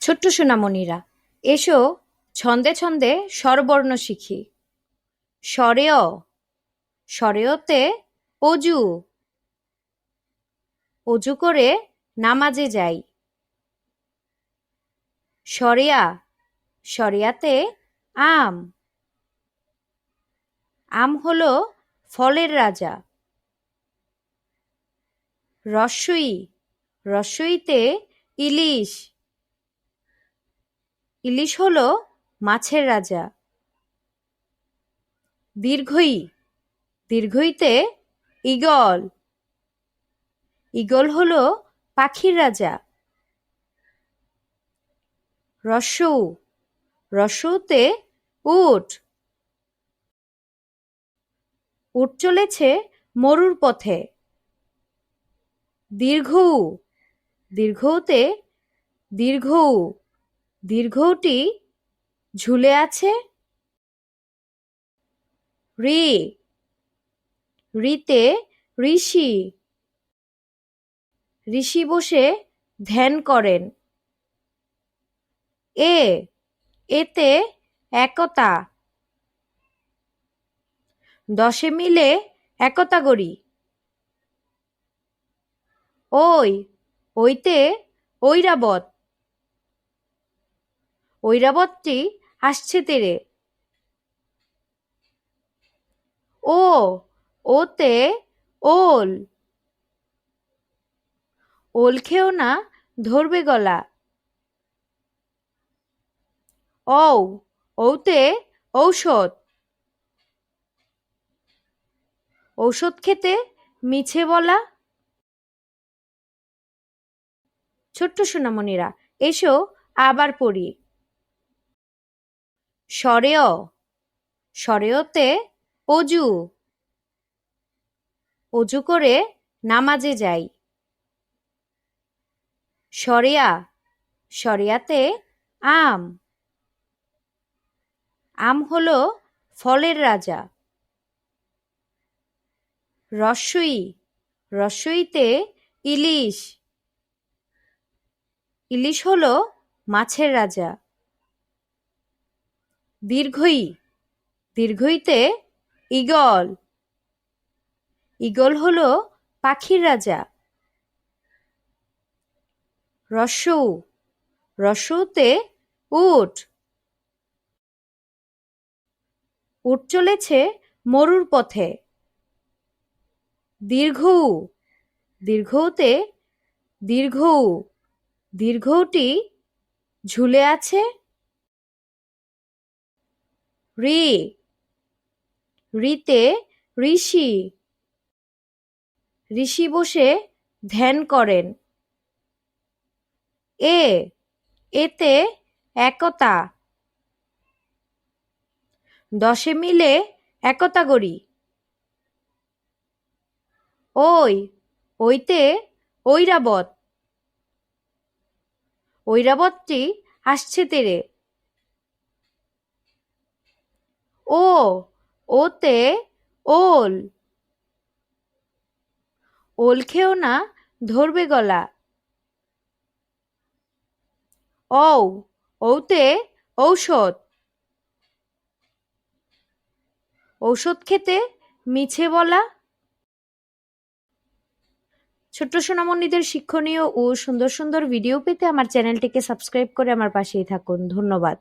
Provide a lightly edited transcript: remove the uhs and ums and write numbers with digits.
ছোট্ট সোনামণিরা, এসো ছন্দে ছন্দে স্বরবর্ণ শিখি। স্বরেয়, স্বরেয়তে অজু, অজু করে নামাজে যাই। স্বরেয়া, স্বরেয়াতে আম, আম হলো ফলের রাজা। রস্বই, রস্বইতে ইলিশ, ইলিশ হলো মাছের রাজা। দীর্ঘই, দীর্ঘইতে ঈগল, ঈগল হলো পাখির রাজা। রস্যৌ, রস্যৌতে উট, উট চলেছে মরুর পথে। দীর্ঘৌ, দীর্ঘৌতে দীর্ঘৌ, দীর্ঘৌটি ঝুলে আছে। ঋ, ঋতে ঋষি, ঋষি বসে ধ্যান করেন। এ, এতে একতা, দশে মিলে একতা গড়ি। ওই, ওইতে ঐরাবত, ঐরাবতটি আসছে তেরে। ও, ওতে ওল, ওল খেও না ধরবে গলা। ঔ, ঔতে ঔষধ, ঔষধ খেতে মিছে বলা। ছোট্ট সোনামণিরা, এসো আবার পড়ি। স্বরেয়, স্বরেয়তে অজু, অজু করে নামাজে যাই। স্বরেয়া, স্বরেয়াতে আম, আম হলো ফলের রাজা। রস্বই, রস্বইতে ইলিশ, ইলিশ হলো মাছের রাজা। দীর্ঘই, দীর্ঘইতে ঈগল, ঈগল হলো পাখির রাজা। রস্যৌ, রস্যৌতে উট, উট চলেছে মরুর পথে। দীর্ঘৌ, দীর্ঘৌতে দীর্ঘৌ, দীর্ঘৌটি ঝুলে আছে। ঋ, ঋতে ঋষি, ঋষি বসে ধ্যান করেন। এ, এতে একতা, দশে মিলে একতা গড়ি। ওই, ওইতে ঐরাবত, ঐরাবতটি আসছে তেরে। ও, ওতে ওল, ওল খেও না ধরবে গলা। ঔ, ঔতে ঔষধ, ঔষধ খেতে মিছে বলা। ছোট্ট সোনামণিদের শিক্ষণীয় ও সুন্দর সুন্দর ভিডিও পেতে আমার চ্যানেলটিকে সাবস্ক্রাইব করে আমার পাশেই থাকুন। ধন্যবাদ।